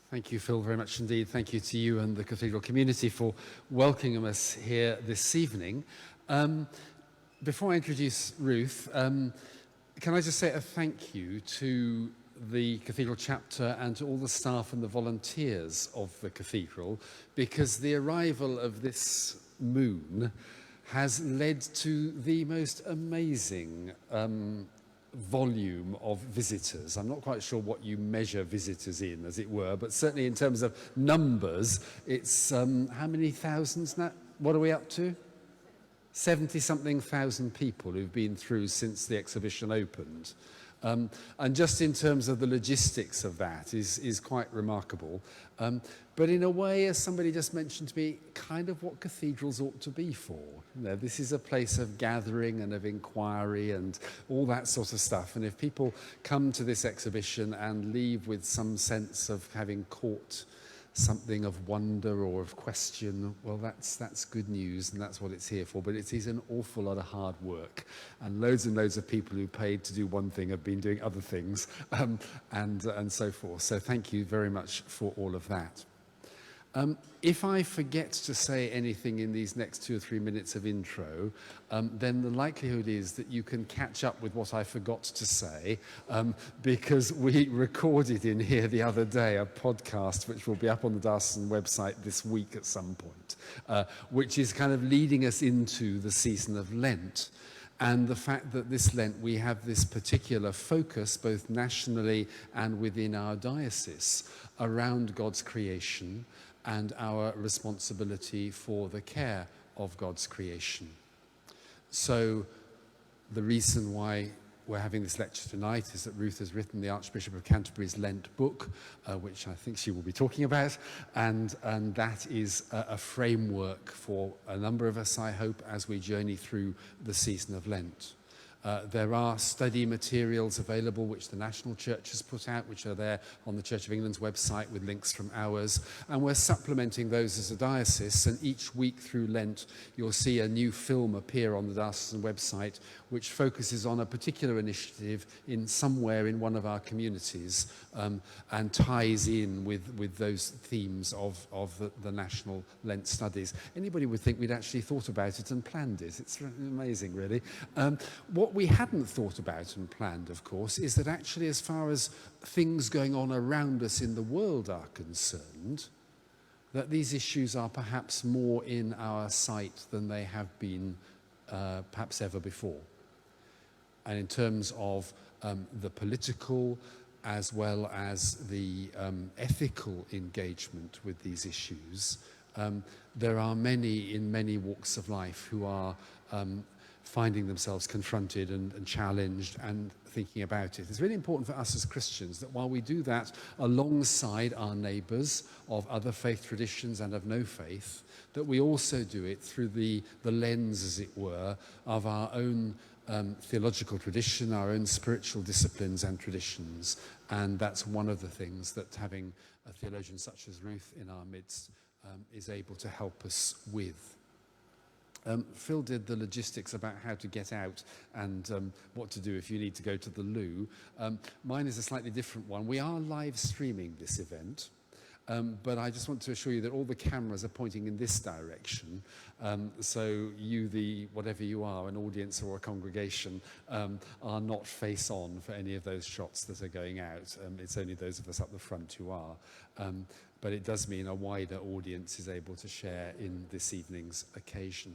Thank you, Phil, very much indeed. Thank you to you and the Cathedral community for welcoming us here this evening. Before I introduce Ruth, can I just say a thank you to the Cathedral chapter and to all the staff and the volunteers of the Cathedral, because the arrival of this moon has led to the most amazing volume of visitors. I'm not quite sure what you measure visitors in, as it were, but certainly in terms of numbers, it's how many thousands now? What are we up to? 70-something thousand people who've been through since the exhibition opened. And just in terms of the logistics of that is quite remarkable. But in a way, as somebody just mentioned to me, kind of what cathedrals ought to be for. You know, this is a place of gathering and of inquiry and all that sort of stuff. And if people come to this exhibition and leave with some sense of having caught something of wonder or of question, well, that's good news, and that's what it's here for. But it is an awful lot of hard work, and loads of people who paid to do one thing have been doing other things, and so forth. So thank you very much for all of that. If I forget to say anything in these next 2 or 3 minutes of intro, then the likelihood is that you can catch up with what I forgot to say, because we recorded in here the other day a podcast which will be up on the diocesan website this week at some point, which is kind of leading us into the season of Lent. And the fact that this Lent we have this particular focus, both nationally and within our diocese, around God's creation and our responsibility for the care of God's creation. So the reason why we're having this lecture tonight is that Ruth has written the Archbishop of Canterbury's Lent Book, which I think she will be talking about, and that is a framework for a number of us, I hope, as we journey through the season of Lent. There are study materials available which the National Church has put out, which are there on the Church of England's website with links from ours, and we're supplementing those as a diocese, and each week through Lent you'll see a new film appear on the diocesan website which focuses on a particular initiative in somewhere in one of our communities, and ties in with those themes of the national Lent studies. Anybody would think we'd actually thought about it and planned it. It's amazing, really. What we hadn't thought about and planned, of course, is that actually as far as things going on around us in the world are concerned, that these issues are perhaps more in our sight than they have been perhaps ever before. And in terms of the political as well as the ethical engagement with these issues, there are many in many walks of life who are finding themselves confronted and challenged and thinking about it. It's really important for us as Christians that while we do that alongside our neighbours of other faith traditions and of no faith, that we also do it through the lens, as it were, of our own theological tradition, our own spiritual disciplines and traditions. And that's one of the things that having a theologian such as Ruth in our midst is able to help us with. Phil did the logistics about how to get out and what to do if you need to go to the loo. Mine is a slightly different one. We are live streaming this event, but I just want to assure you that all the cameras are pointing in this direction. So you, whatever you are, an audience or a congregation, are not face on for any of those shots that are going out. It's only those of us up the front who are. But it does mean a wider audience is able to share in this evening's occasion.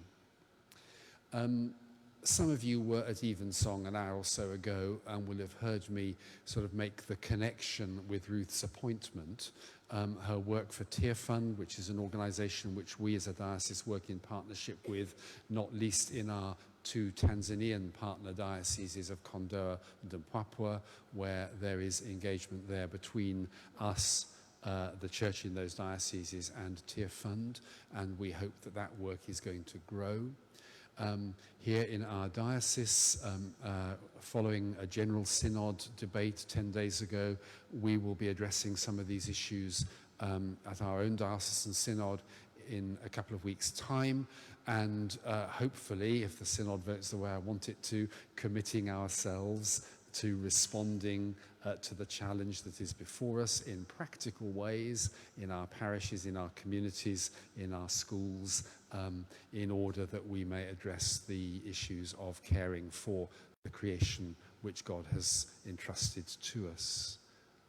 Some of you were at Evensong an hour or so ago and will have heard me sort of make the connection with Ruth's appointment. Her work for Tear Fund, which is an organisation which we as a diocese work in partnership with, not least in our 2 Tanzanian partner dioceses of Kondoa and Mpwapwa, where there is engagement there between us, the church in those dioceses, and Tear Fund, and we hope that that work is going to grow. Here in our diocese, following a general synod debate 10 days ago, we will be addressing some of these issues at our own diocesan synod in a couple of weeks' time, and hopefully, if the synod votes the way I want it to, committing ourselves to responding to the challenge that is before us in practical ways, in our parishes, in our communities, in our schools, in order that we may address the issues of caring for the creation which God has entrusted to us.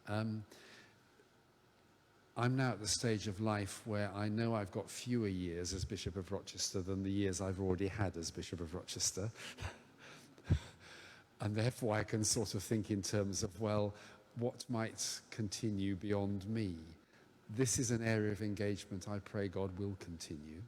I'm now at the stage of life where I know I've got fewer years as Bishop of Rochester than the years I've already had as Bishop of Rochester. And therefore I can sort of think in terms of, well, what might continue beyond me? This is an area of engagement I pray God will continue.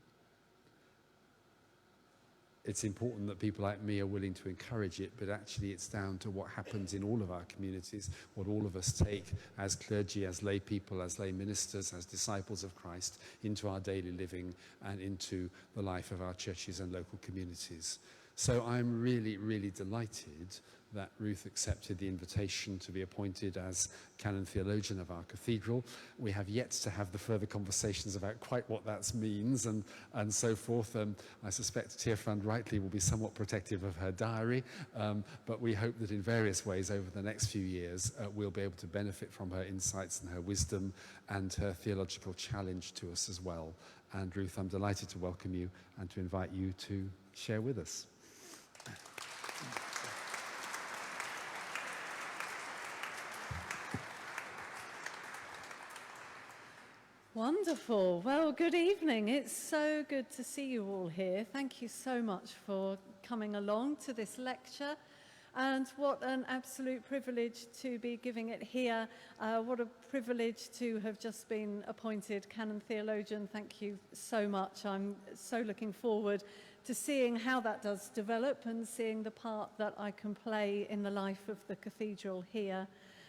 It's important that people like me are willing to encourage it, but actually it's down to what happens in all of our communities, what all of us take as clergy, as lay people, as lay ministers, as disciples of Christ into our daily living and into the life of our churches and local communities. So I'm really, really delighted that Ruth accepted the invitation to be appointed as Canon Theologian of our cathedral. We have yet to have the further conversations about quite what that means and so forth. I suspect Tearfund rightly will be somewhat protective of her diary, but we hope that in various ways over the next few years we'll be able to benefit from her insights and her wisdom and her theological challenge to us as well. And Ruth, I'm delighted to welcome you and to invite you to share with us. Wonderful. Well, good evening. It's so good to see you all here. Thank you so much for coming along to this lecture. And what an absolute privilege to be giving it here. What a privilege to have just been appointed Canon Theologian. Thank you so much. I'm so looking forward to seeing how that does develop and seeing the part that I can play in the life of the cathedral here.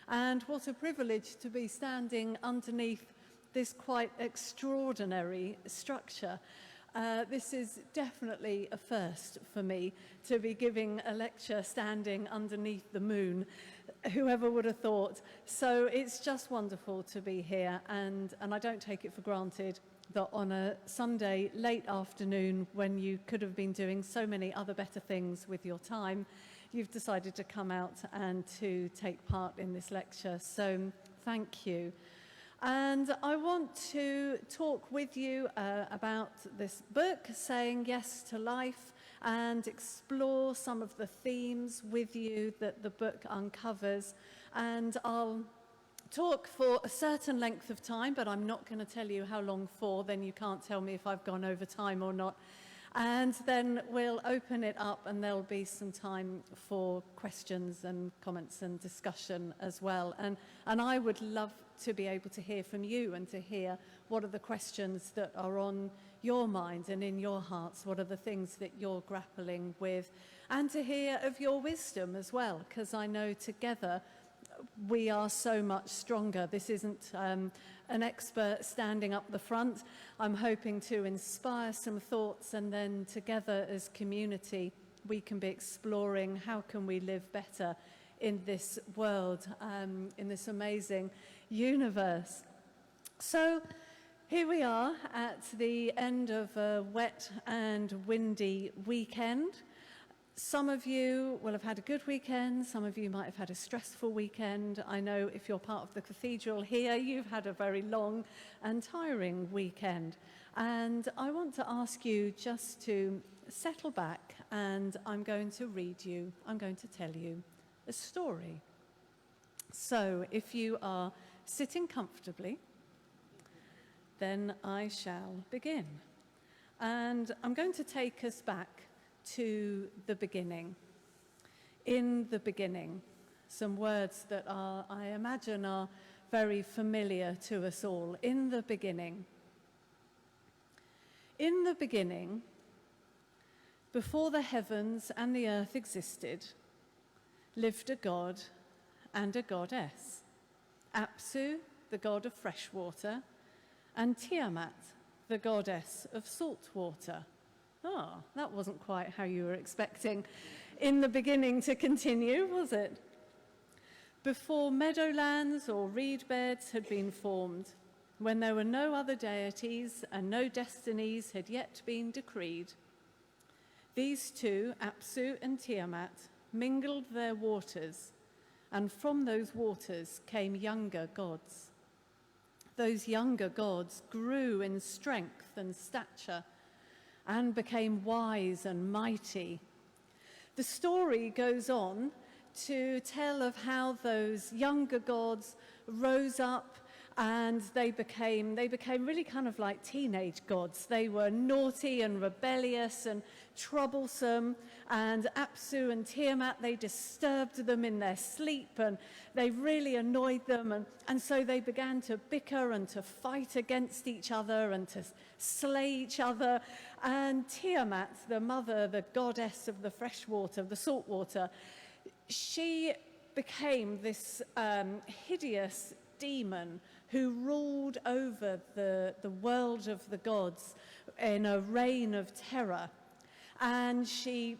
And what a privilege to be standing underneath this quite extraordinary structure. This is definitely a first for me, to be giving a lecture standing underneath the moon. Whoever would have thought? So it's just wonderful to be here, and I don't take it for granted that on a Sunday late afternoon, when you could have been doing so many other better things with your time, you've decided to come out and to take part in this lecture. So thank you. And I want to talk with you about this book, Saying Yes to Life, and explore some of the themes with you that the book uncovers. And I'll talk for a certain length of time, but I'm not going to tell you how long for, then you can't tell me if I've gone over time or not. And then we'll open it up and there'll be some time for questions and comments and discussion as well. And I would love to be able to hear from you and to hear what are the questions that are on your mind and in your hearts, what are the things that you're grappling with, and to hear of your wisdom as well, because I know together we are so much stronger. This isn't an expert standing up the front. I'm hoping to inspire some thoughts, and then together as community we can be exploring how can we live better in this world, in this amazing universe. So here we are at the end of a wet and windy weekend. Some of you will have had a good weekend, some of you might have had a stressful weekend. I know if you're part of the cathedral here, you've had a very long and tiring weekend. And I want to ask you just to settle back, and I'm going to tell you a story. So if you are sitting comfortably, then I shall begin. And I'm going to take us back to the beginning. In the beginning, some words that I imagine are very familiar to us all. In the beginning. In the beginning, before the heavens and the earth existed, lived a god and a goddess. Apsu, the god of fresh water, and Tiamat, the goddess of salt water. Ah, that wasn't quite how you were expecting in the beginning to continue, was it? Before meadowlands or reed beds had been formed, when there were no other deities and no destinies had yet been decreed, these two, Apsu and Tiamat, mingled their waters and from those waters came younger gods. Those younger gods grew in strength and stature and became wise and mighty. The story goes on to tell of how those younger gods rose up and they became really kind of like teenage gods. They were naughty and rebellious and troublesome, and Apsu and Tiamat, they disturbed them in their sleep and they really annoyed them, and so they began to bicker and to fight against each other and to slay each other. And Tiamat, the mother, the goddess of the fresh water, the salt water, she became this hideous demon who ruled over the world of the gods in a reign of terror. And she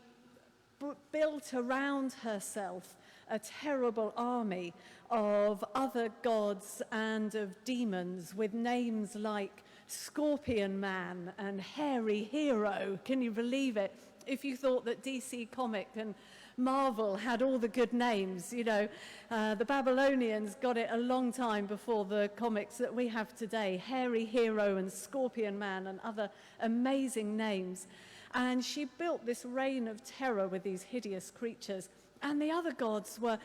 built around herself a terrible army of other gods and of demons with names like Scorpion Man and Hairy Hero. Can you believe it? If you thought that DC Comic and Marvel had all the good names, you know, the Babylonians got it a long time before the comics that we have today. Hairy Hero and Scorpion Man and other amazing names. And she built this reign of terror with these hideous creatures. And the other gods were,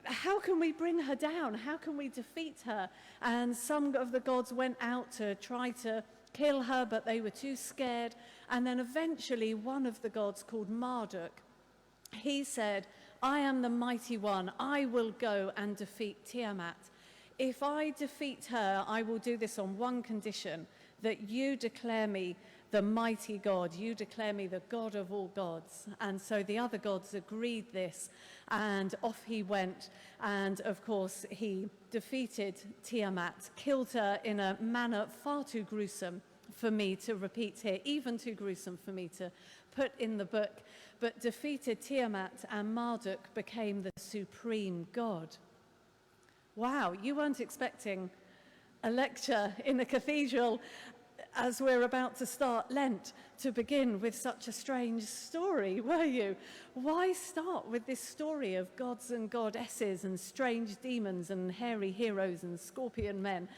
how can we bring her down? How can we defeat her? And some of the gods went out to try to kill her, but they were too scared. And then eventually one of the gods, called Marduk, he said, I am the mighty one. I will go and defeat Tiamat. If I defeat her, I will do this on one condition, that you declare me the mighty God. You declare me the God of all gods. And so the other gods agreed this, and off he went. And of course, he defeated Tiamat, killed her in a manner far too gruesome for me to repeat here, even too gruesome for me to put in the book, but defeated Tiamat, and Marduk became the supreme god. Wow, you weren't expecting a lecture in a cathedral as we're about to start Lent to begin with such a strange story, were you? Why start with this story of gods and goddesses and strange demons and hairy heroes and scorpion men?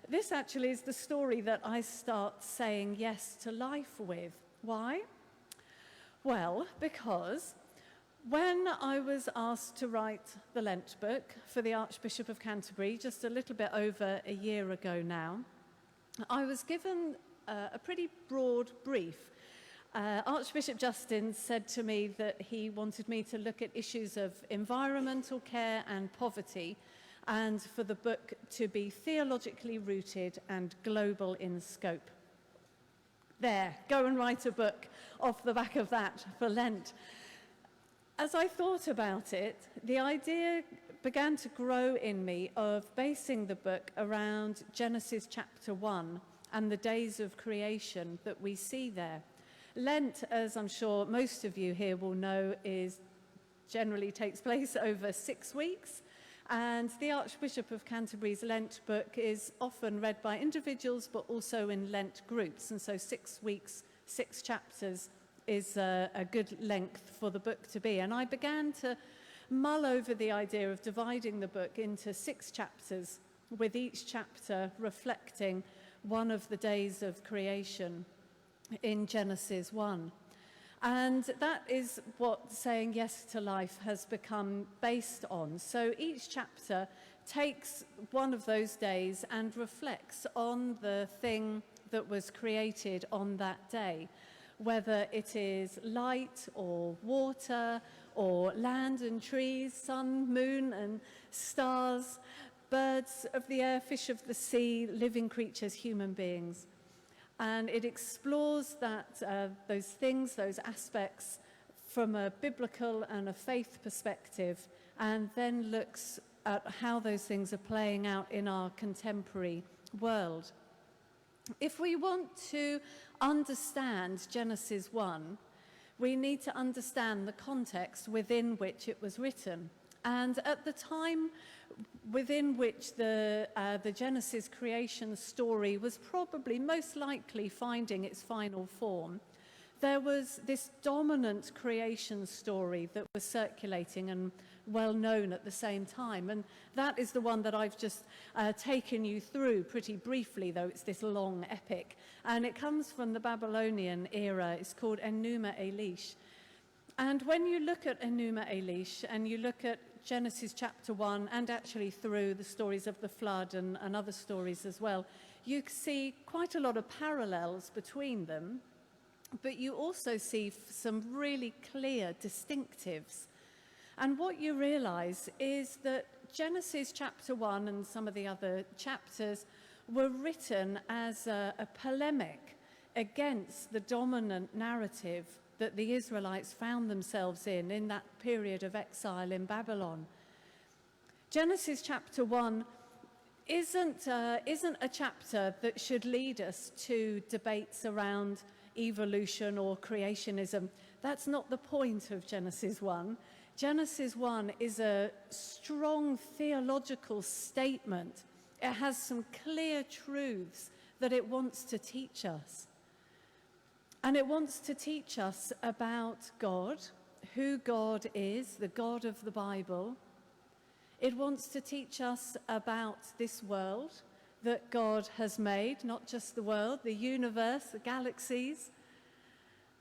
This actually is the story that I start saying yes to life with. Why? Well, because when I was asked to write the Lent Book for the Archbishop of Canterbury just a little bit over a year ago now, I was given a pretty broad brief. Archbishop Justin said to me that he wanted me to look at issues of environmental care and poverty, and for the book to be theologically rooted and global in scope. There, go and write a book off the back of that for Lent. As I thought about it, the idea began to grow in me of basing the book around Genesis chapter 1 and the days of creation that we see there. Lent, as I'm sure most of you here will know, generally takes place over 6 weeks. And the Archbishop of Canterbury's Lent Book is often read by individuals, but also in Lent groups. And so 6 weeks, 6 chapters is a good length for the book to be. And I began to mull over the idea of dividing the book into 6 chapters, with each chapter reflecting one of the days of creation in Genesis 1. And that is what Saying Yes to Life has become based on. So each chapter takes one of those days and reflects on the thing that was created on that day, whether it is light or water or land and trees, sun, moon and stars, birds of the air, fish of the sea, living creatures, human beings. And it explores those things, those aspects from a biblical and a faith perspective, and then looks at how those things are playing out in our contemporary world. If we want to understand Genesis 1, we need to understand the context within which it was written. And at the time within which the Genesis creation story was probably most likely finding its final form, there was this dominant creation story that was circulating and well known at the same time. And that is the one that I've just taken you through pretty briefly, though it's this long epic. And it comes from the Babylonian era. It's called Enuma Elish. And when you look at Enuma Elish and you look at Genesis chapter 1 and actually through the stories of the flood and other stories as well, you see quite a lot of parallels between them, but you also see some really clear distinctives. And what you realize is that Genesis chapter 1 and some of the other chapters were written as a polemic against the dominant narrative that the Israelites found themselves in that period of exile in Babylon. Genesis chapter 1 isn't a chapter that should lead us to debates around evolution or creationism. That's not the point of Genesis 1. Genesis 1 is a strong theological statement. It has some clear truths that it wants to teach us. And it wants to teach us about God, who God is, the God of the Bible. It wants to teach us about this world that God has made, not just the world, the universe, the galaxies.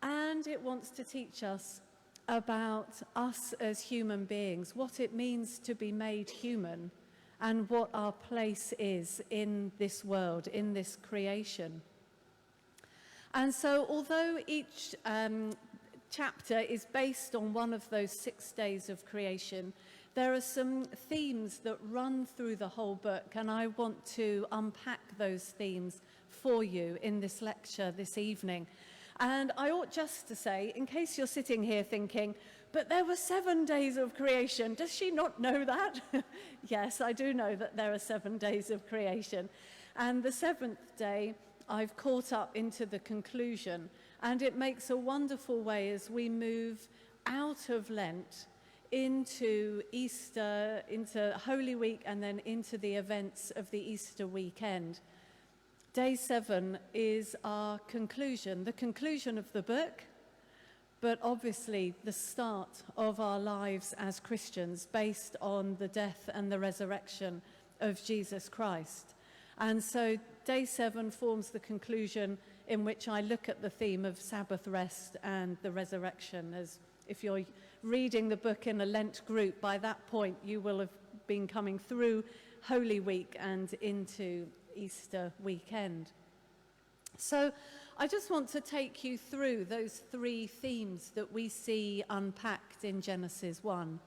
And it wants to teach us about us as human beings, what it means to be made human, and what our place is in this world, in this creation. And so although each chapter is based on one of those 6 days of creation, there are some themes that run through the whole book, and I want to unpack those themes for you in this lecture this evening. And I ought just to say, in case you're sitting here thinking, but there were 7 days of creation, does she not know that? Yes, I do know that there are 7 days of creation. And the 7th day, I've caught up into the conclusion, and it makes a wonderful way as we move out of Lent into Easter, into Holy Week, and then into the events of the Easter weekend. Day 7 is our conclusion, the conclusion of the book, but obviously the start of our lives as Christians based on the death and the resurrection of Jesus Christ. And so day 7 forms the conclusion in which I look at the theme of Sabbath rest and the resurrection. As if you're reading the book in a Lent group, by that point you will have been coming through Holy Week and into Easter weekend. So I just want to take you through those 3 themes that we see unpacked in Genesis 1.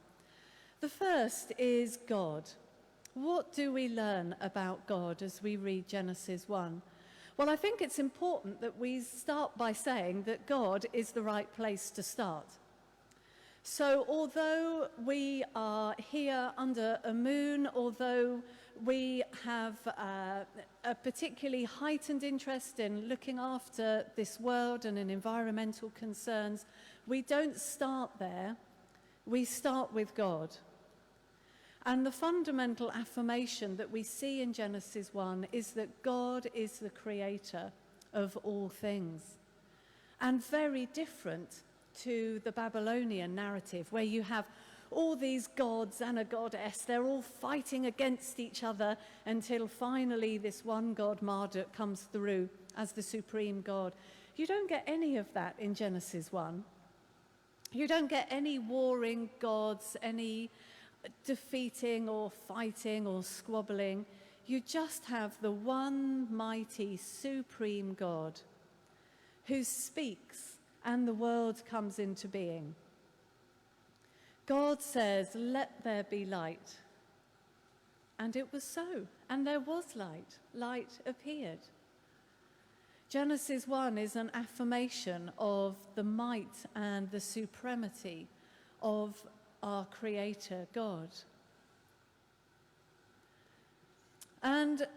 The first is God. What do we learn about God as we read Genesis 1? Well, I think it's important that we start by saying that God is the right place to start. So although we are here under a moon, although we have a particularly heightened interest in looking after this world and in environmental concerns, we don't start there. We start with God. And the fundamental affirmation that we see in Genesis 1 is that God is the creator of all things. And very different to the Babylonian narrative, where you have all these gods and a goddess, they're all fighting against each other until finally this one god, Marduk, comes through as the supreme god. You don't get any of that in Genesis 1. You don't get any warring gods, any defeating or fighting or squabbling. You just have the one mighty supreme God who speaks and the world comes into being. God says, "Let there be light." And it was so, and there was light. Light appeared. Genesis 1 is an affirmation of the might and the supremacy of our Creator, God. And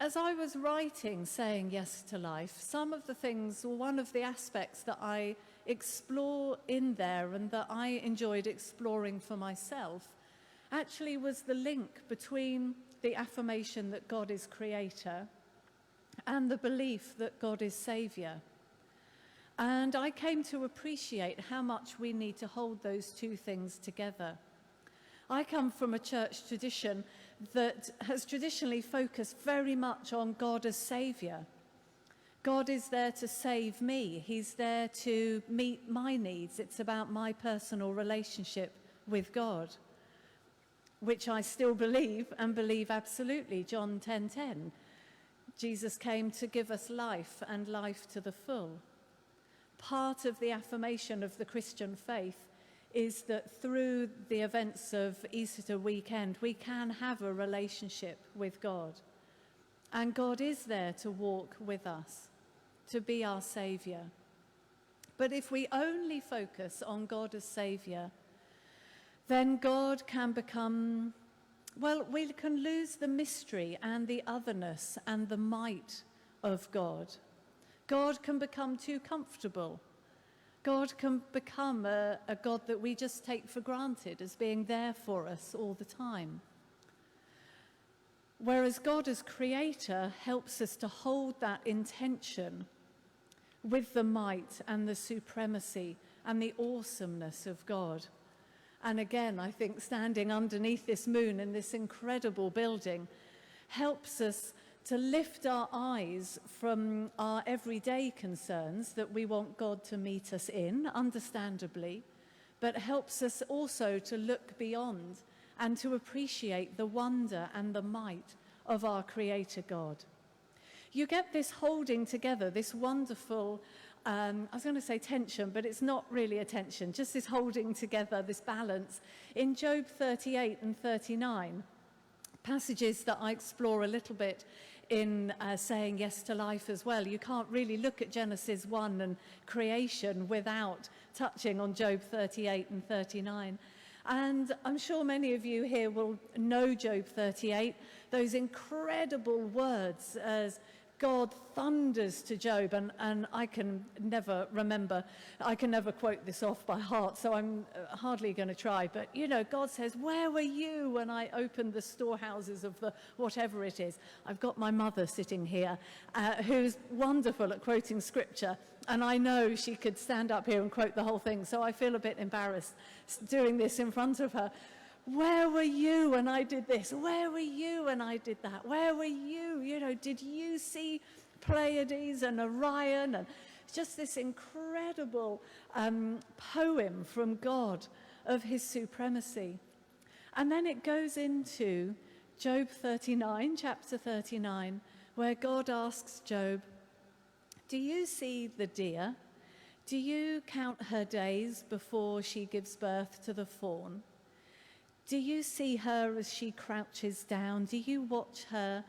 as I was writing, Saying Yes to Life, some of the things, or one of the aspects that I explore in there and that I enjoyed exploring for myself actually was the link between the affirmation that God is Creator and the belief that God is Saviour. And I came to appreciate how much we need to hold those two things together. I come from a church tradition that has traditionally focused very much on God as Saviour. God is there to save me. He's there to meet my needs. It's about my personal relationship with God, which I still believe and believe absolutely. John 10:10. Jesus came to give us life and life to the full. Part of the affirmation of the Christian faith is that through the events of Easter weekend, we can have a relationship with God. And God is there to walk with us, to be our Saviour. But if we only focus on God as Saviour, then God can become, well, we can lose the mystery and the otherness and the might of God. God can become too comfortable. God can become a God that we just take for granted as being there for us all the time. Whereas God as creator helps us to hold that intention with the might and the supremacy and the awesomeness of God. And again, I think standing underneath this moon in this incredible building helps us to lift our eyes from our everyday concerns that we want God to meet us in, understandably, but helps us also to look beyond and to appreciate the wonder and the might of our Creator God. You get this holding together, this wonderful, I was going to say tension, but it's not really a tension, just this holding together, this balance, in Job 38 and 39, passages that I explore a little bit in saying yes to life as well. You can't really look at Genesis 1 and creation without touching on Job 38 and 39. And I'm sure many of you here will know Job 38, those incredible words as God thunders to Job, and I can never quote this off by heart, so I'm hardly going to try. But, you know, God says, where were you when I opened the storehouses of the whatever it is? I've got my mother sitting here, who's wonderful at quoting scripture, and I know she could stand up here and quote the whole thing, so I feel a bit embarrassed doing this in front of her. Where were you when I did this? Where were you when I did that? Where were you? You know, did you see Pleiades and Orion? And just this incredible poem from God of his supremacy. And then it goes into Job 39, chapter 39, where God asks Job, do you see the deer? Do you count her days before she gives birth to the fawn? Do you see her as she crouches down? Do you watch her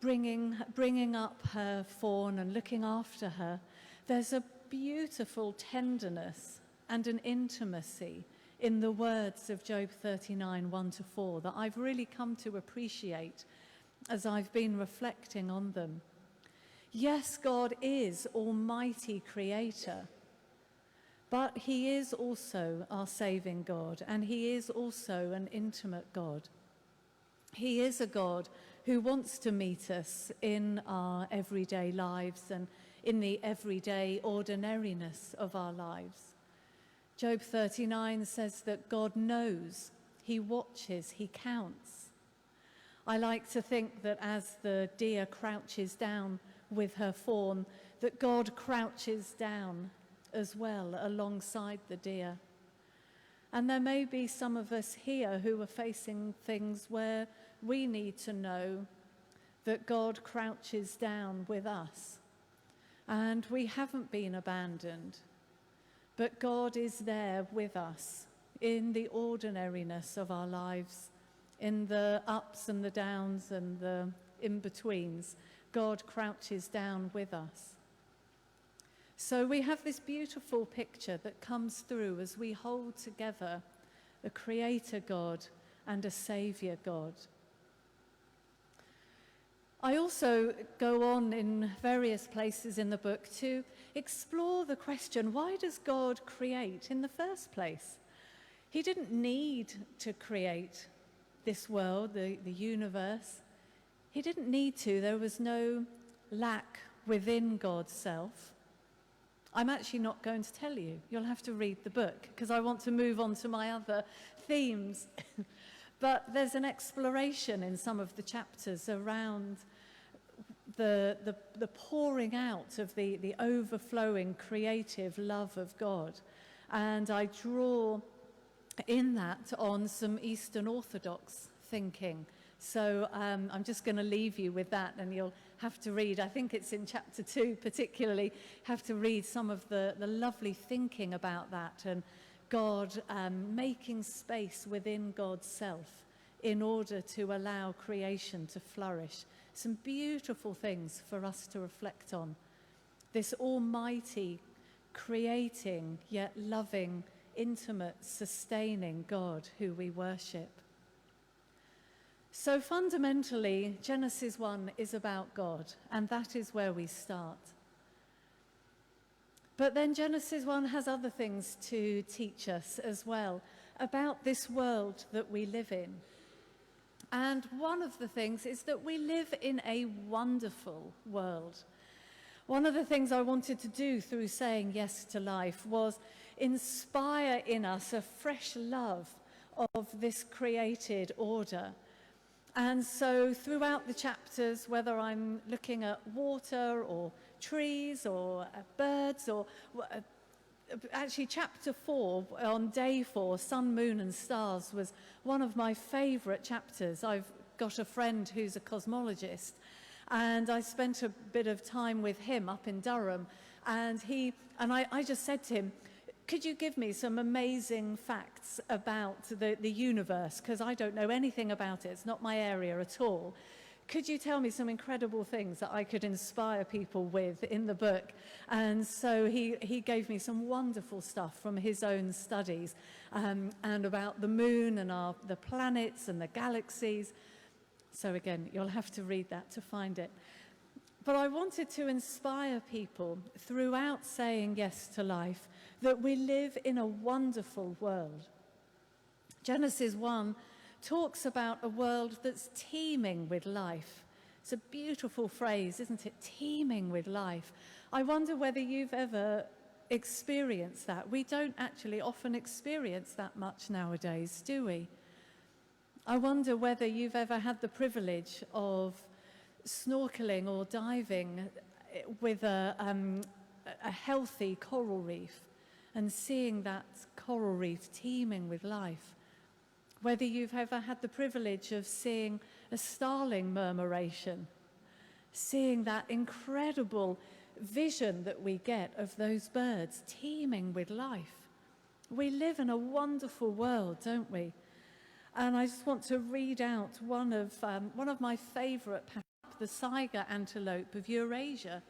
bringing up her fawn and looking after her? There's a beautiful tenderness and an intimacy in the words of Job 39, 1-4, that I've really come to appreciate as I've been reflecting on them. Yes, God is Almighty Creator, but he is also our saving God, and he is also an intimate God. He is a God who wants to meet us in our everyday lives and in the everyday ordinariness of our lives. Job 39 says that God knows, he watches, he counts. I like to think that as the deer crouches down with her fawn, that God crouches down as well alongside the deer. And there may be some of us here who are facing things where we need to know that God crouches down with us and we haven't been abandoned, but God is there with us in the ordinariness of our lives, in the ups and the downs and the in-betweens. God crouches down with us. So we have this beautiful picture that comes through as we hold together a Creator God and a Saviour God. I also go on in various places in the book to explore the question, why does God create in the first place? He didn't need to create this world, the universe. He didn't need to. There was no lack within God's self. I'm actually not going to tell you. You'll have to read the book because I want to move on to my other themes. But there's an exploration in some of the chapters around the pouring out of the overflowing creative love of God. And I draw in that on some Eastern Orthodox thinking. So I'm just going to leave you with that, and you'll have to read, I think it's in chapter 2 particularly, have to read some of the lovely thinking about that, and God making space within God's self in order to allow creation to flourish. Some beautiful things for us to reflect on. This almighty, creating, yet loving, intimate, sustaining God who we worship. So fundamentally, Genesis 1 is about God, and that is where we start. But then Genesis 1 has other things to teach us as well about this world that we live in. And one of the things is that we live in a wonderful world. One of the things I wanted to do through saying yes to life was inspire in us a fresh love of this created order. And so throughout the chapters, whether I'm looking at water or trees or birds, or actually chapter 4 on day 4, sun, moon and stars, was one of my favorite chapters. I've got a friend who's a cosmologist, and I spent a bit of time with him up in Durham, and I just said to him, could you give me some amazing facts about the universe? Because I don't know anything about it. It's not my area at all. Could you tell me some incredible things that I could inspire people with in the book? And so he gave me some wonderful stuff from his own studies, and about the moon and the planets and the galaxies. So again, you'll have to read that to find it. But I wanted to inspire people throughout saying yes to life that we live in a wonderful world. Genesis 1 talks about a world that's teeming with life. It's a beautiful phrase, isn't it? Teeming with life. I wonder whether you've ever experienced that. We don't actually often experience that much nowadays, do we? I wonder whether you've ever had the privilege of snorkeling or diving with a healthy coral reef and seeing that coral reef teeming with life. Whether you've ever had the privilege of seeing a starling murmuration, seeing that incredible vision that we get of those birds teeming with life. We live in a wonderful world, don't we? And I just want to read out one of my favorite passages, the Saiga antelope of Eurasia,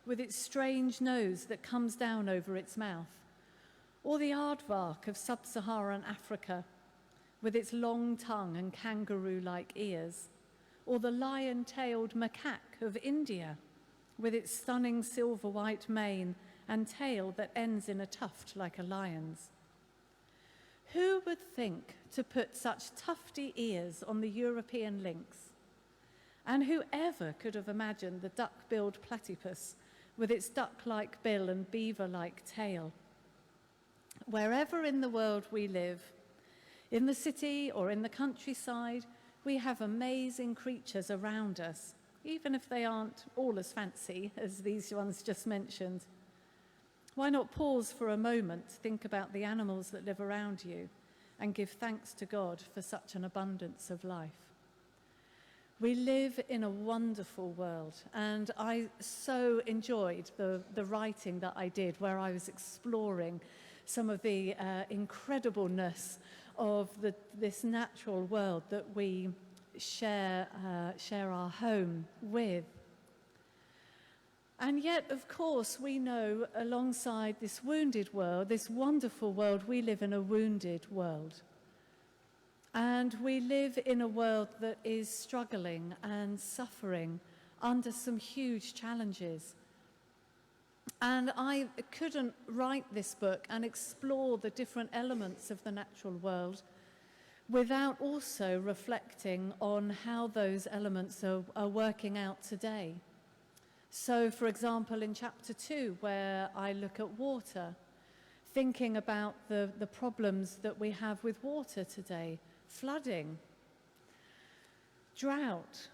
with its strange nose that comes down over its mouth, or the aardvark of sub-Saharan Africa, with its long tongue and kangaroo-like ears, or the lion-tailed macaque of India, with its stunning silver-white mane and tail that ends in a tuft like a lion's. Who would think to put such tufty ears on the European lynx? And whoever could have imagined the duck-billed platypus with its duck-like bill and beaver-like tail? Wherever in the world we live, in the city or in the countryside, we have amazing creatures around us, even if they aren't all as fancy as these ones just mentioned. Why not pause for a moment, think about the animals that live around you, and give thanks to God for such an abundance of life? We live in a wonderful world, and I so enjoyed the writing that I did, where I was exploring some of the incredibleness of this natural world that we share our home with. And yet, of course, we know alongside this wounded world, this wonderful world, we live in a wounded world. And we live in a world that is struggling and suffering under some huge challenges. And I couldn't write this book and explore the different elements of the natural world without also reflecting on how those elements are working out today. So, for example, in chapter 2, where I look at water, thinking about the problems that we have with water today, flooding, drought,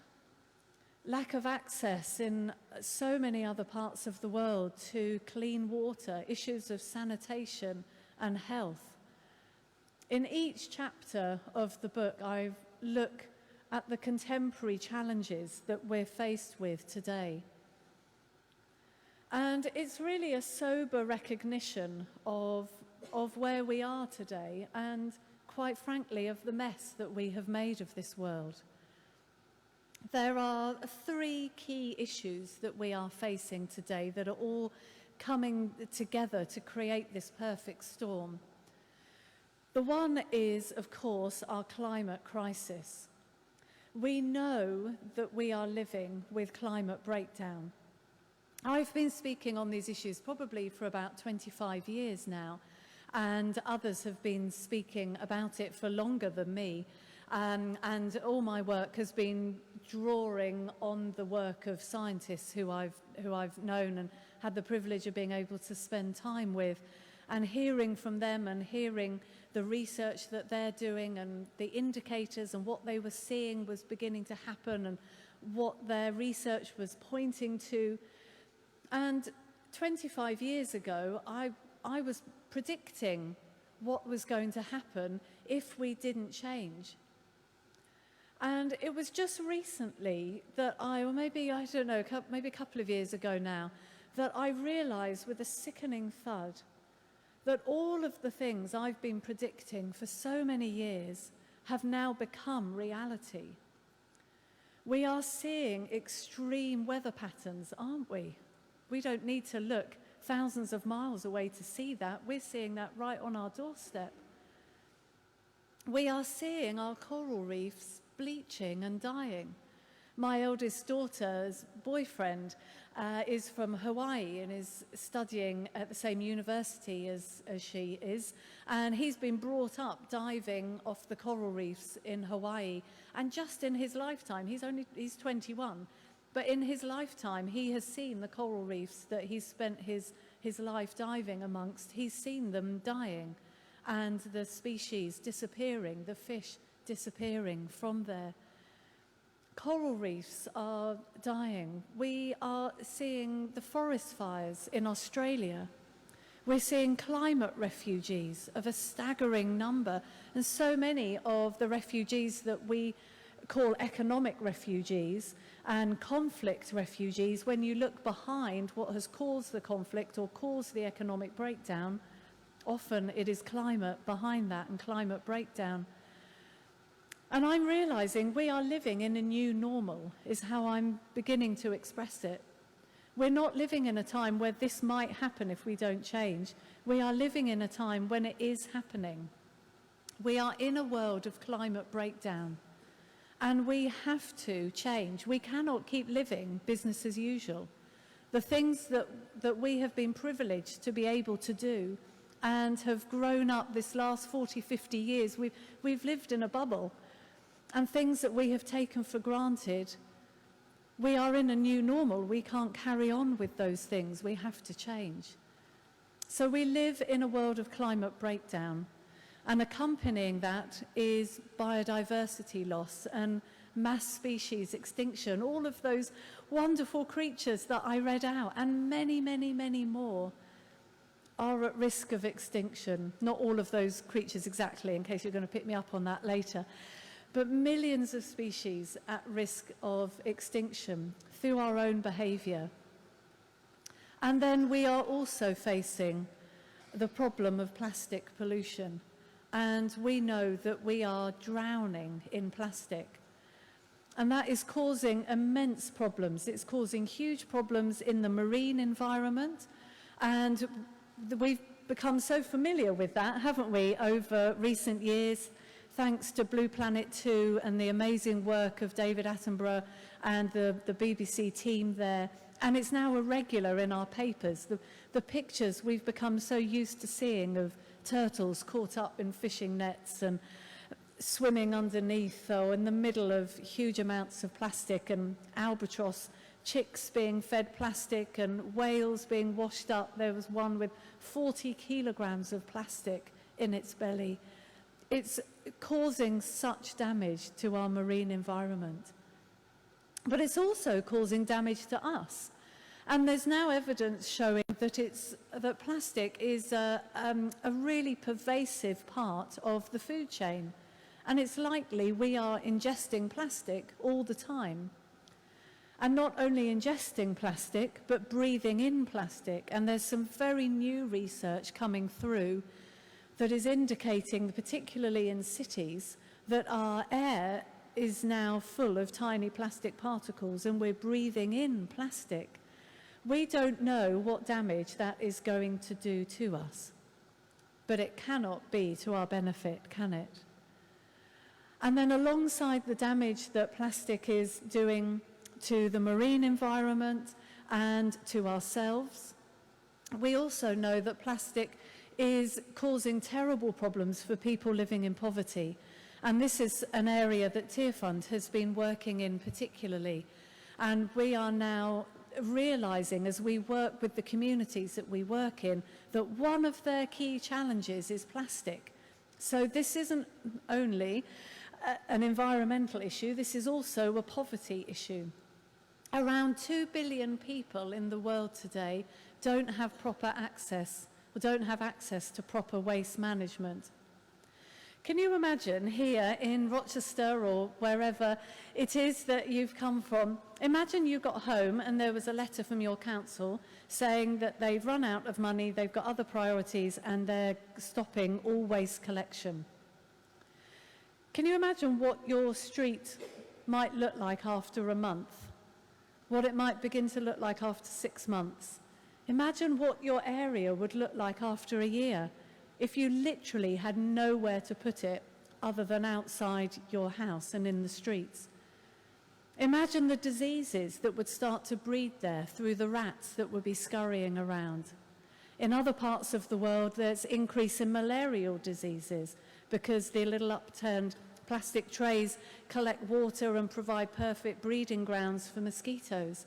lack of access in so many other parts of the world to clean water, issues of sanitation and health. In each chapter of the book, I look at the contemporary challenges that we're faced with today. And it's really a sober recognition of where we are today and, quite frankly, of the mess that we have made of this world. There are 3 key issues that we are facing today that are all coming together to create this perfect storm. The one is, of course, our climate crisis. We know that we are living with climate breakdown. I've been speaking on these issues probably for about 25 years now, and others have been speaking about it for longer than me. And all my work has been drawing on the work of scientists who I've known and had the privilege of being able to spend time with, and hearing from them and hearing the research that they're doing and the indicators and what they were seeing was beginning to happen and what their research was pointing to. And 25 years ago, I was predicting what was going to happen if we didn't change. And it was just recently that maybe a couple of years ago now, that I realized with a sickening thud that all of the things I've been predicting for so many years have now become reality. We are seeing extreme weather patterns, aren't we? We don't need to look thousands of miles away to see that. We're seeing that right on our doorstep. We are seeing our coral reefs bleaching and dying. My eldest daughter's boyfriend is from Hawaii and is studying at the same university as she is, and he's been brought up diving off the coral reefs in Hawaii, and just in his lifetime, he's 21, but in his lifetime he has seen the coral reefs that he's spent his life diving amongst. He's seen them dying and the species disappearing, the fish disappearing from there. Coral reefs are dying. We are seeing the forest fires in Australia. We're seeing climate refugees of a staggering number, and so many of the refugees that we call economic refugees and conflict refugees, when you look behind what has caused the conflict or caused the economic breakdown, often it is climate behind that and climate breakdown. And I'm realizing we are living in a new normal, is how I'm beginning to express it. We're not living in a time where this might happen if we don't change. We are living in a time when it is happening. We are in a world of climate breakdown, and we have to change. We cannot keep living business as usual. The things that we have been privileged to be able to do and have grown up this last 40, 50 years, we've lived in a bubble. And things that we have taken for granted, we are in a new normal. We can't carry on with those things. We have to change. So we live in a world of climate breakdown, and accompanying that is biodiversity loss and mass species extinction, all of those wonderful creatures that I read out, and many, many, many more are at risk of extinction. Not all of those creatures exactly, in case you're going to pick me up on that later. But millions of species at risk of extinction through our own behaviour. And then we are also facing the problem of plastic pollution. And we know that we are drowning in plastic. And that is causing immense problems. It's causing huge problems in the marine environment. And we've become so familiar with that, haven't we, over recent years, thanks to Blue Planet 2 and the amazing work of David Attenborough and the BBC team there. And it's now a regular in our papers. The pictures we've become so used to seeing of turtles caught up in fishing nets and swimming underneath or in the middle of huge amounts of plastic, and albatross chicks being fed plastic and whales being washed up. There was one with 40 kilograms of plastic in its belly. it's causing such damage to our marine environment. But it's also causing damage to us. And there's now evidence showing that plastic is a really pervasive part of the food chain. And it's likely we are ingesting plastic all the time. And not only ingesting plastic, but breathing in plastic. And there's some very new research coming through that is indicating, particularly in cities, that our air is now full of tiny plastic particles and we're breathing in plastic. We don't know what damage that is going to do to us, but it cannot be to our benefit, can it? And then alongside the damage that plastic is doing to the marine environment and to ourselves, we also know that plastic is causing terrible problems for people living in poverty. And this is an area that Tearfund has been working in particularly. And we are now realizing, as we work with the communities that we work in, that one of their key challenges is plastic. So this isn't only an environmental issue, this is also a poverty issue. Around 2 billion people in the world today don't have proper access, or don't have access to proper waste management. Can you imagine here in Rochester or wherever it is that you've come from, imagine you got home and there was a letter from your council saying that they've run out of money, they've got other priorities and they're stopping all waste collection. Can you imagine what your street might look like after a month? What it might begin to look like after 6 months? Imagine what your area would look like after a year if you literally had nowhere to put it other than outside your house and in the streets. Imagine the diseases that would start to breed there through the rats that would be scurrying around. In other parts of the world, there's increase in malarial diseases because the little upturned plastic trays collect water and provide perfect breeding grounds for mosquitoes.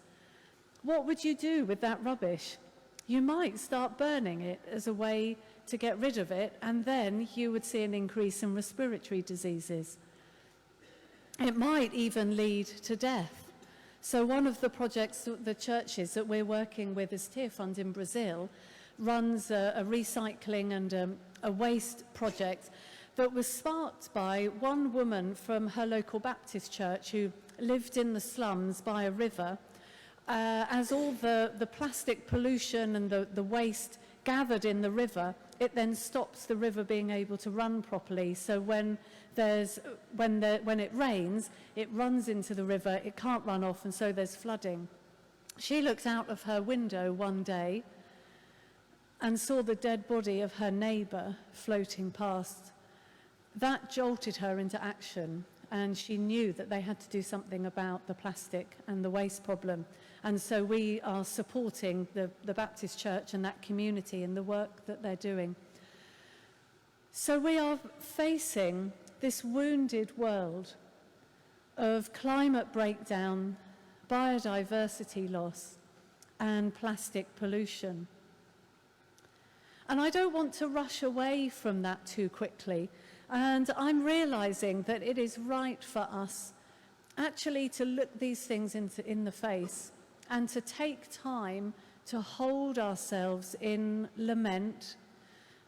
What would you do with that rubbish? You might start burning it as a way to get rid of it, and then you would see an increase in respiratory diseases. It might even lead to death. So one of the projects, the churches that we're working with as Tearfund in Brazil, runs a recycling and a waste project that was sparked by one woman from her local Baptist church who lived in the slums by a river. As all the plastic pollution and the waste gathered in the river, it then stops the river being able to run properly. So when it rains, it runs into the river, it can't run off, and so there's flooding. She looked out of her window one day and saw the dead body of her neighbour floating past. That jolted her into action, and she knew that they had to do something about the plastic and the waste problem. And so we are supporting the Baptist Church and that community in the work that they're doing. So we are facing this wounded world of climate breakdown, biodiversity loss, and plastic pollution. And I don't want to rush away from that too quickly. And I'm realizing that it is right for us actually to look these things in the face and to take time to hold ourselves in lament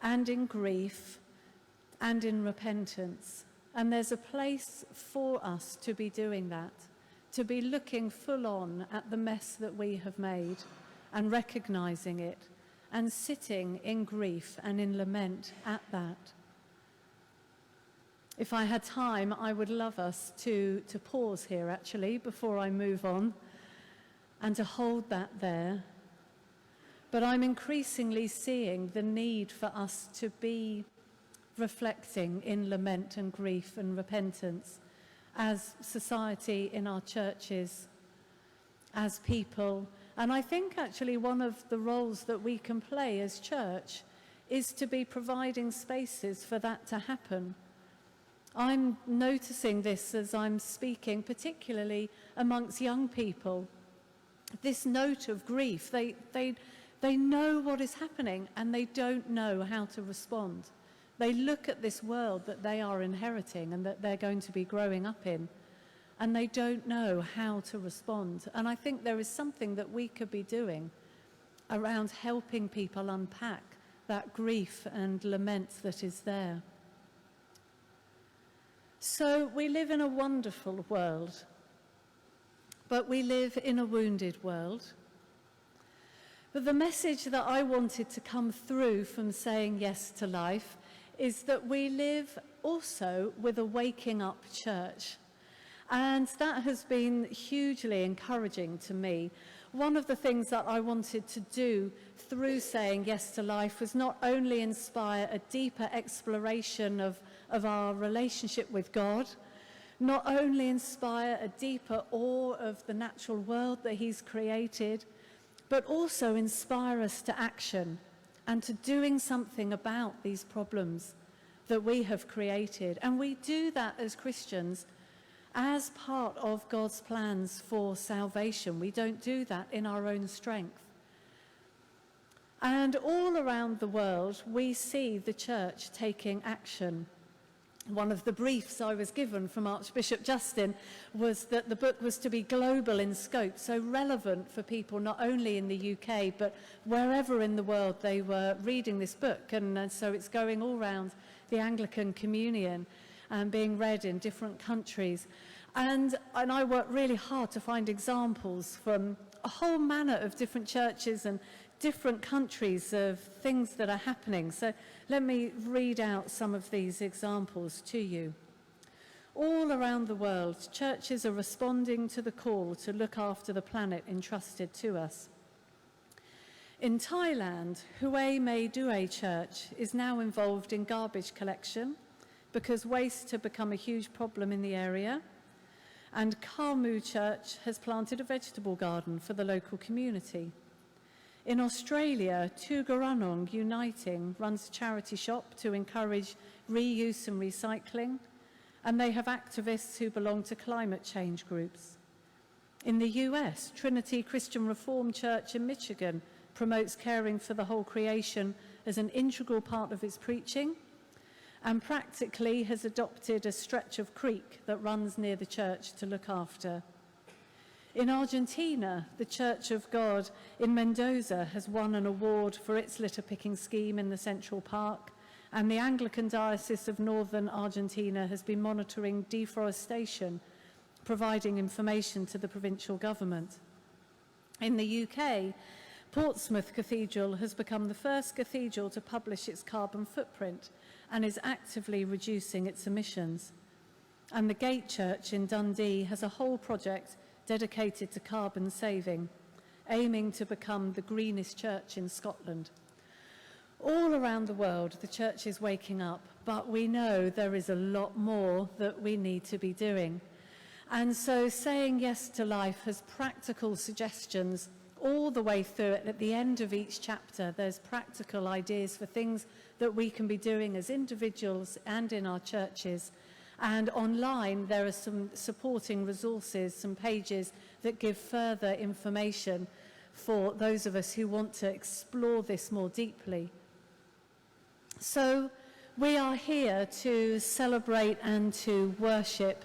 and in grief and in repentance. And there's a place for us to be doing that, to be looking full on at the mess that we have made and recognizing it and sitting in grief and in lament at that. If I had time, I would love us to pause here actually before I move on and to hold that there. But I'm increasingly seeing the need for us to be reflecting in lament and grief and repentance as society, in our churches, as people. And I think actually one of the roles that we can play as church is to be providing spaces for that to happen. I'm noticing this as I'm speaking, particularly amongst young people. This note of grief, they know what is happening and they don't know how to respond. They look at this world that they are inheriting and that they're going to be growing up in, and they don't know how to respond. And I think there is something that we could be doing around helping people unpack that grief and lament that is there. So we live in a wonderful world, but we live in a wounded world. But the message that I wanted to come through from saying yes to life is that we live also with a waking up church. And that has been hugely encouraging to me. One of the things that I wanted to do through saying yes to life was not only inspire a deeper exploration of our relationship with God, not only inspire a deeper awe of the natural world that he's created, but also inspire us to action and to doing something about these problems that we have created. And we do that as Christians as part of God's plans for salvation. We don't do that in our own strength. And all around the world, we see the church taking action. One of the briefs I was given from Archbishop Justin was that the book was to be global in scope, so relevant for people not only in the UK, but wherever in the world they were reading this book. And so it's going all around the Anglican Communion and being read in different countries. And I worked really hard to find examples from a whole manner of different churches and different countries of things that are happening. So let me read out some of these examples to you. All around the world, churches are responding to the call to look after the planet entrusted to us. In Thailand, Hue Mei Due Church is now involved in garbage collection because waste had become a huge problem in the area. And Karmu Church has planted a vegetable garden for the local community. In Australia, Tugaranong Uniting runs a charity shop to encourage reuse and recycling, and they have activists who belong to climate change groups. In the US, Trinity Christian Reformed Church in Michigan promotes caring for the whole creation as an integral part of its preaching, and practically has adopted a stretch of creek that runs near the church to look after. In Argentina, the Church of God in Mendoza has won an award for its litter picking scheme in the Central Park, and the Anglican Diocese of Northern Argentina has been monitoring deforestation, providing information to the provincial government. In the UK, Portsmouth Cathedral has become the first cathedral to publish its carbon footprint and is actively reducing its emissions. And the Gate Church in Dundee has a whole project dedicated to carbon saving, aiming to become the greenest church in Scotland. All around the world, the church is waking up, but we know there is a lot more that we need to be doing. And so saying yes to life has practical suggestions all the way through it. At the end of each chapter, there's practical ideas for things that we can be doing as individuals and in our churches. And online, there are some supporting resources, some pages that give further information for those of us who want to explore this more deeply. So we are here to celebrate and to worship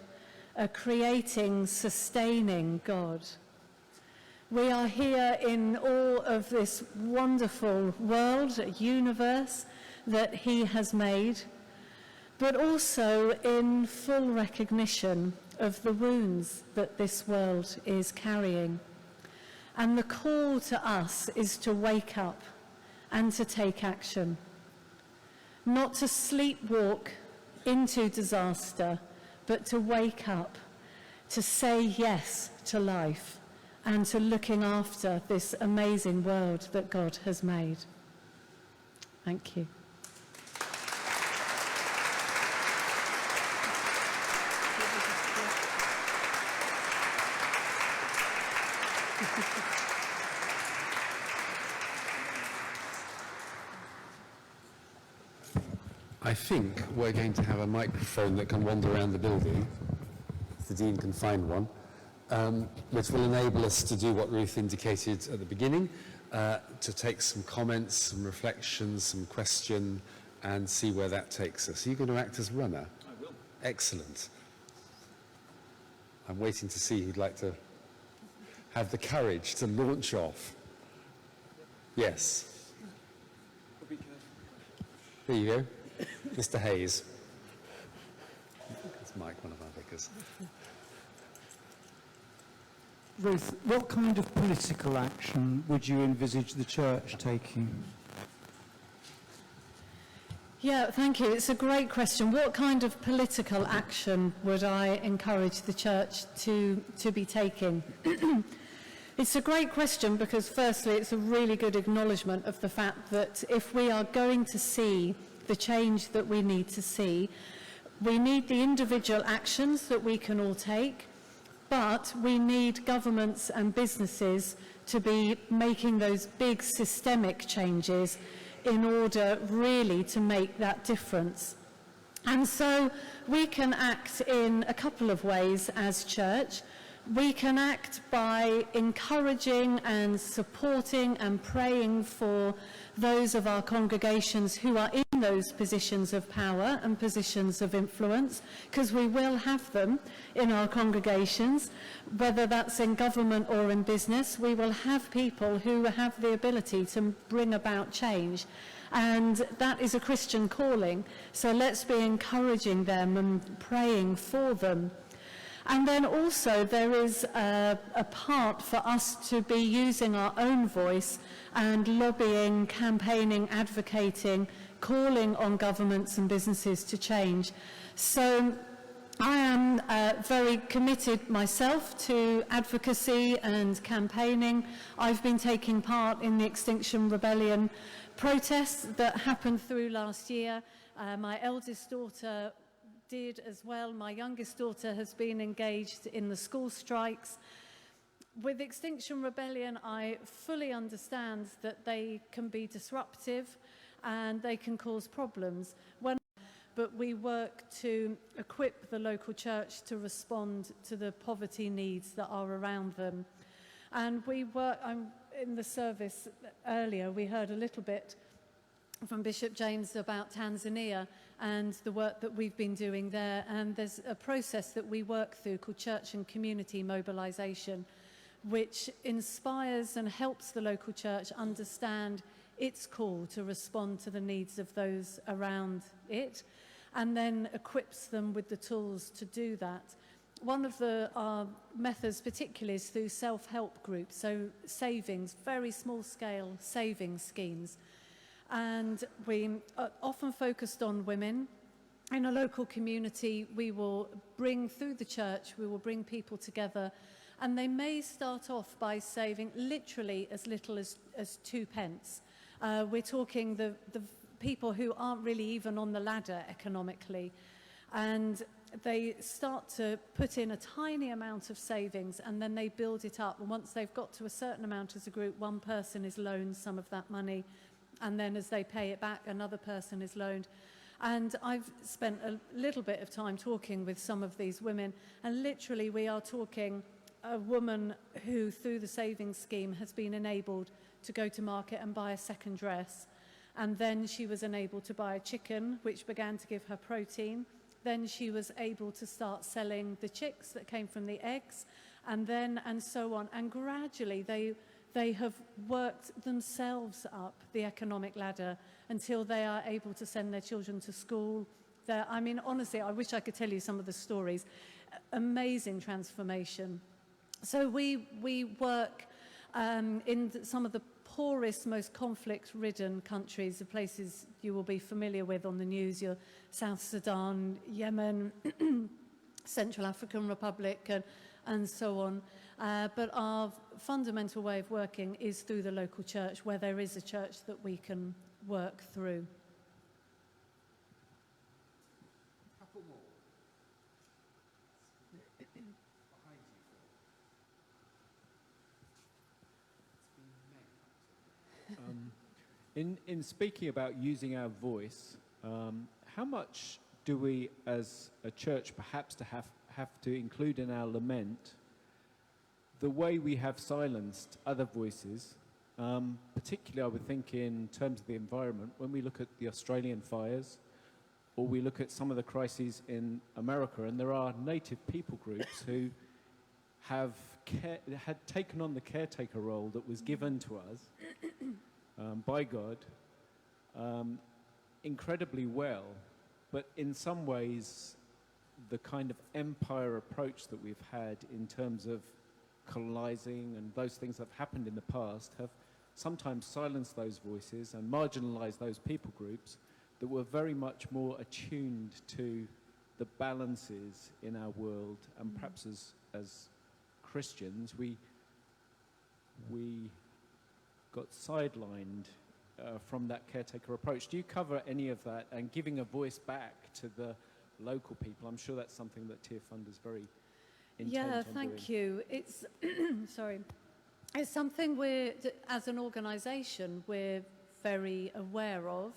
a creating, sustaining God. We are here in all of this wonderful world, universe that he has made, but also in full recognition of the wounds that this world is carrying. And the call to us is to wake up and to take action, not to sleepwalk into disaster, but to wake up, to say yes to life, and to looking after this amazing world that God has made. Thank you. I think we're going to have a microphone that can wander around the building, if the Dean can find one, which will enable us to do what Ruth indicated at the beginning, to take some comments, some reflections, some question, and see where that takes us. Are you going to act as runner? I will. Excellent. I'm waiting to see who'd like to have the courage to launch off. Yes. There you go. Mr. Hayes. That's Mike, one of our vicars. Ruth, what kind of political action would you envisage the Church taking? Yeah, thank you. It's a great question. What kind of political action would I encourage the Church to be taking? It's a great question because, firstly, it's a really good acknowledgement of the fact that if we are going to see the change that we need to see, we need the individual actions that we can all take, but we need governments and businesses to be making those big systemic changes in order really to make that difference. And so we can act in a couple of ways as church. We can act by encouraging and supporting and praying for those of our congregations who are in those positions of power and positions of influence, because we will have them in our congregations, whether that's in government or in business. We will have people who have the ability to bring about change, and that is a Christian calling. So let's be encouraging them and praying for them. And then also there is a part for us to be using our own voice and lobbying, campaigning, advocating, calling on governments and businesses to change. So I am very committed myself to advocacy and campaigning. I've been taking part in the Extinction Rebellion protests that happened through last year. My eldest daughter did as well. My youngest daughter has been engaged in the school strikes. With Extinction Rebellion, I fully understand that they can be disruptive and they can cause problems. But we work to equip the local church to respond to the poverty needs that are around them. And we work, in the service earlier, we heard a little bit from Bishop James about Tanzania and the work that we've been doing there. And there's a process that we work through called Church and Community Mobilization, which inspires and helps the local church understand its call to respond to the needs of those around it, and then equips them with the tools to do that. One of our methods particularly is through self-help groups, so savings, very small scale savings schemes. And we are often focused on women. In a local community, we will bring, through the church, we will bring people together, and they may start off by saving literally as little as 2 pence. We're talking the people who aren't really even on the ladder economically. And they start to put in a tiny amount of savings, and then they build it up. And once they've got to a certain amount as a group, one person is loaned some of that money. And then as they pay it back, another person is loaned. And I've spent a little bit of time talking with some of these women, and literally we are talking a woman who, through the savings scheme, has been enabled to go to market and buy a second dress. And then she was enabled to buy a chicken, which began to give her protein. Then she was able to start selling the chicks that came from the eggs, and so on. And gradually they have worked themselves up the economic ladder until they are able to send their children to school. I mean, honestly, I wish I could tell you some of the stories. Amazing transformation. So we work in some of the poorest, most conflict-ridden countries, the places you will be familiar with on the news, your South Sudan, Yemen, Central African Republic, and so on. But our fundamental way of working is through the local church, where there is a church that we can work through. In speaking about using our voice, how much do we as a church perhaps have to include in our lament the way we have silenced other voices Particularly, I would think in terms of the environment, when we look at the Australian fires, or we look at some of the crises in America, and there are native people groups who had taken on the caretaker role that was given to us by God incredibly well, but in some ways the kind of empire approach that we've had in terms of colonizing and those things that have happened in the past have sometimes silenced those voices and marginalized those people groups that were very much more attuned to the balances in our world, and perhaps as Christians we got sidelined from that caretaker approach. Do you cover any of that and giving a voice back to the local people? I'm sure that's something that Tear Fund is very intent on doing. Thank you. It's sorry. It's something as an organisation, we're very aware of,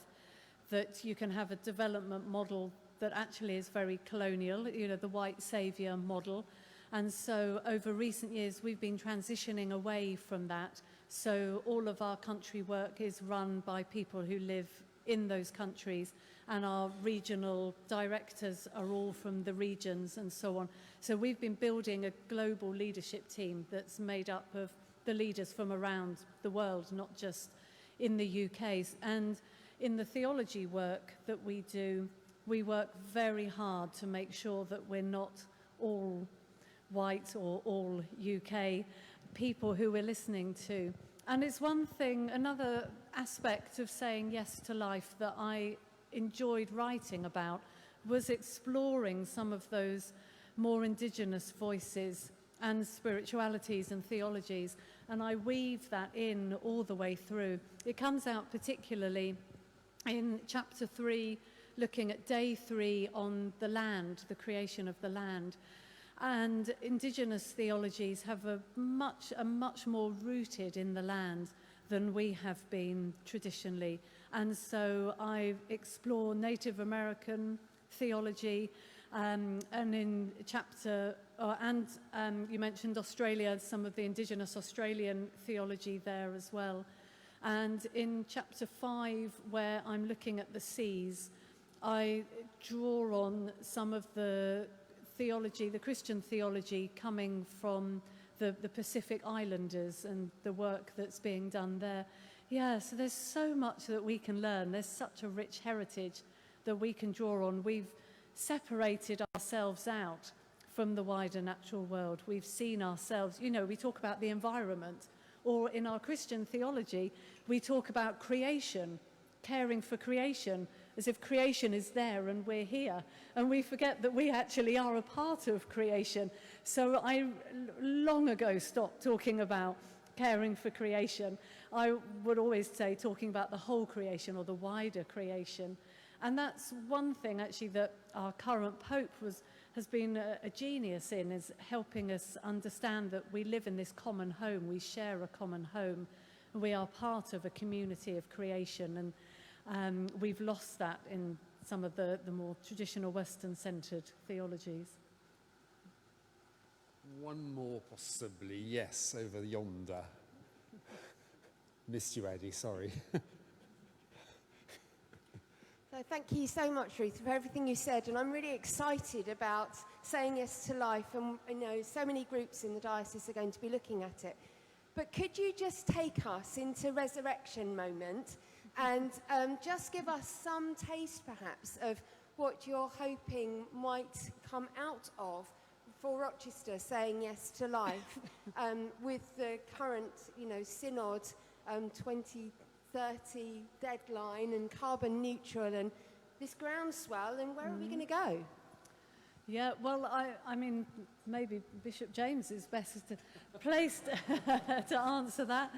that you can have a development model that actually is very colonial, the white saviour model. And so over recent years, we've been transitioning away from that. So all of our country work is run by people who live in those countries, and our regional directors are all from the regions and so on. So we've been building a global leadership team that's made up of the leaders from around the world, not just in the UK. And in the theology work that we do, we work very hard to make sure that we're not all white or all UK people who we're listening to. And it's one thing, another aspect of saying yes to life that I enjoyed writing about was exploring some of those more indigenous voices and spiritualities and theologies, and I weave that in all the way through. It comes out particularly in chapter 3, looking at day 3 on the land, the creation of the land. And indigenous theologies have are much more rooted in the land than we have been traditionally. And so I explore Native American theology, and in chapter, you mentioned Australia, some of the indigenous Australian theology there as well. And in chapter 5, where I'm looking at the seas, I draw on some of the theology, the Christian theology coming from the Pacific Islanders and the work that's being done there. Yeah, so there's so much that we can learn. There's such a rich heritage that we can draw on. We've separated ourselves out from the wider natural world. We've seen ourselves, we talk about the environment, or in our Christian theology, we talk about creation, caring for creation, as if creation is there and we're here. And we forget that we actually are a part of creation. So I long ago stopped talking about caring for creation. I would always say talking about the whole creation or the wider creation. And that's one thing actually that our current Pope has been a genius in, is helping us understand that we live in this common home, we share a common home, and we are part of a community of creation. And we've lost that in some of the more traditional Western-centred theologies. One more possibly, yes, over yonder. Missed you, Eddie, sorry. So thank you so much, Ruth, for everything you said, and I'm really excited about saying yes to life, and so many groups in the diocese are going to be looking at it. But could you just take us into Resurrection Moment and just give us some taste, perhaps, of what you're hoping might come out of for Rochester saying yes to life with the current, Synod 2030 deadline and carbon neutral and this groundswell, and where are we going to go? Yeah, well, I mean, maybe Bishop James is best placed to answer that.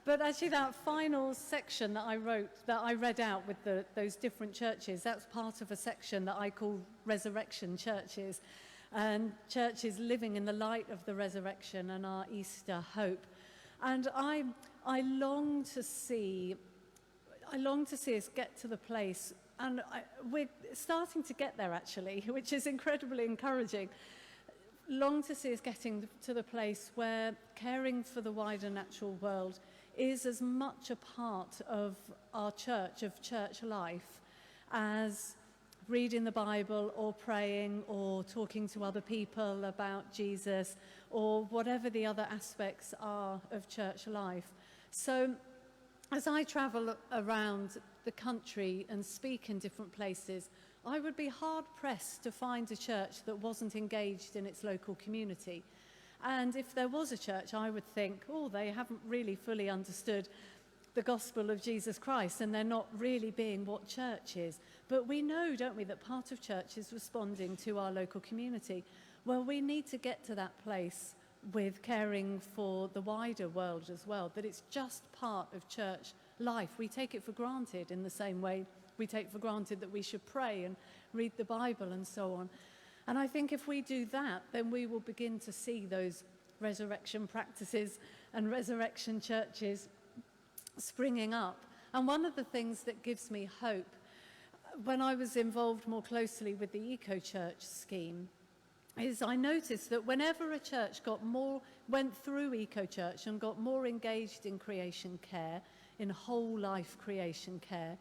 But actually that final section that I wrote, that I read out with those different churches, that's part of a section that I call Resurrection Churches, and churches living in the light of the resurrection and our Easter hope. And I long to see us get to the place, and we're starting to get there actually, which is incredibly encouraging. long to see us getting to the place where caring for the wider natural world is as much a part of our church, of church life, as reading the Bible or praying or talking to other people about Jesus or whatever the other aspects are of church life. So as I travel around the country and speak in different places, I would be hard-pressed to find a church that wasn't engaged in its local community. And if there was a church, I would think, oh, they haven't really fully understood the gospel of Jesus Christ, and they're not really being what church is. But we know, don't we, that part of church is responding to our local community. Well, we need to get to that place with caring for the wider world as well, that it's just part of church life. We take it for granted in the same way we take for granted that we should pray and read the Bible and so on. And I think if we do that, then we will begin to see those resurrection practices and resurrection churches springing up. And one of the things that gives me hope, when I was involved more closely with the eco-church scheme, is I noticed that whenever a church went through eco-church and got more engaged in creation care, in whole life creation care,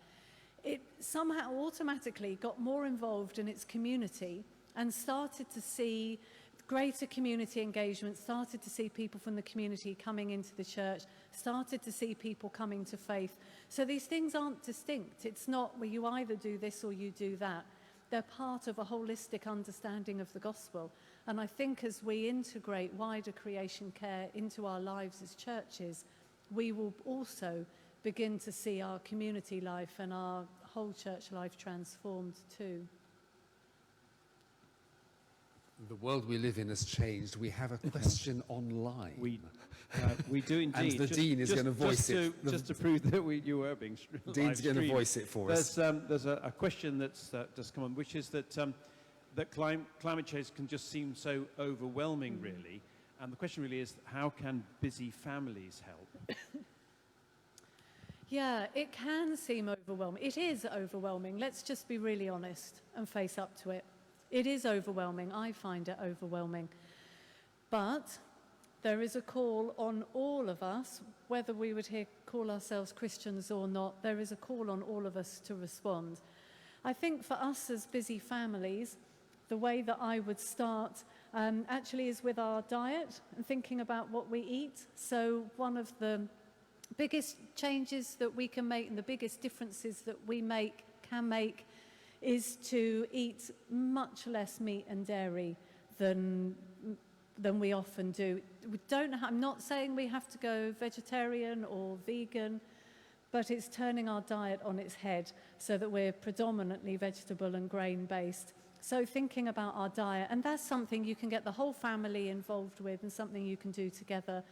it somehow automatically got more involved in its community and started to see greater community engagement, started to see people from the community coming into the church, started to see people coming to faith. So these things aren't distinct. It's not, well, you either do this or you do that. They're part of a holistic understanding of the gospel. And I think as we integrate wider creation care into our lives as churches, we will also begin to see our community life and our whole church life transformed too. The world we live in has changed. We have a question online. We do indeed. And the Dean is going to voice it. Just to prove that you were being Dean's going to voice it for us. There's a question that's just come on, which is that climate change can just seem so overwhelming, really. And the question really is, how can busy families help? Yeah, it can seem overwhelming. It is overwhelming. Let's just be really honest and face up to it. It is overwhelming. I find it overwhelming. But there is a call on all of us, whether we would here call ourselves Christians or not, there is a call on all of us to respond. I think for us as busy families, the way that I would start actually is with our diet and thinking about what we eat. So one of the biggest changes that we can make and the biggest differences that we can make is to eat much less meat and dairy than we often do. I'm not saying we have to go vegetarian or vegan, but it's turning our diet on its head so that we're predominantly vegetable and grain-based. So thinking about our diet, and that's something you can get the whole family involved with and something you can do together.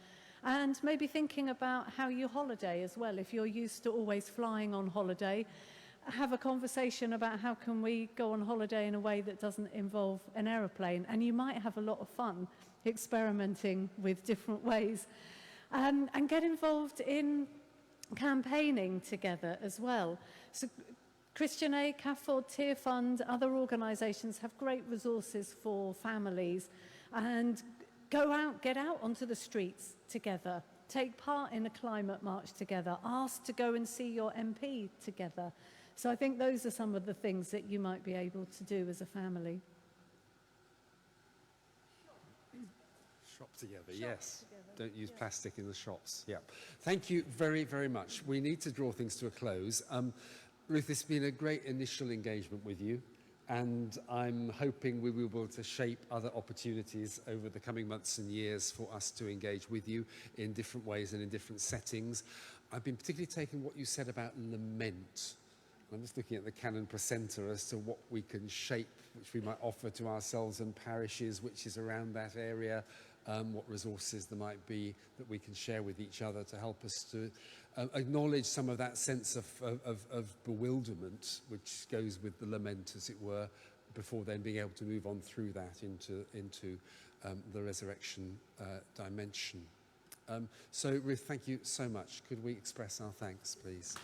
And maybe thinking about how you holiday as well. If you're used to always flying on holiday, have a conversation about how can we go on holiday in a way that doesn't involve an aeroplane. And you might have a lot of fun experimenting with different ways. And get involved in campaigning together as well. So Christian Aid, CAFOD, Tear Fund, other organisations have great resources for families. And get out onto the streets together. Take part in a climate march together. Ask to go and see your MP together. So I think those are some of the things that you might be able to do as a family. Shop together, yes. Don't use plastic in the shops. Yeah. Thank you very, very much. We need to draw things to a close. Ruth, it's been a great initial engagement with you, and I'm hoping we will be able to shape other opportunities over the coming months and years for us to engage with you in different ways and in different settings. I've been particularly taken what you said about lament. I'm just looking at the canon precentor as to what we can shape, which we might offer to ourselves and parishes, which is around that area, what resources there might be that we can share with each other to help us to acknowledge some of that sense of bewilderment, which goes with the lament, as it were, before then being able to move on through that into the resurrection dimension. So, Ruth, thank you so much. Could we express our thanks, please?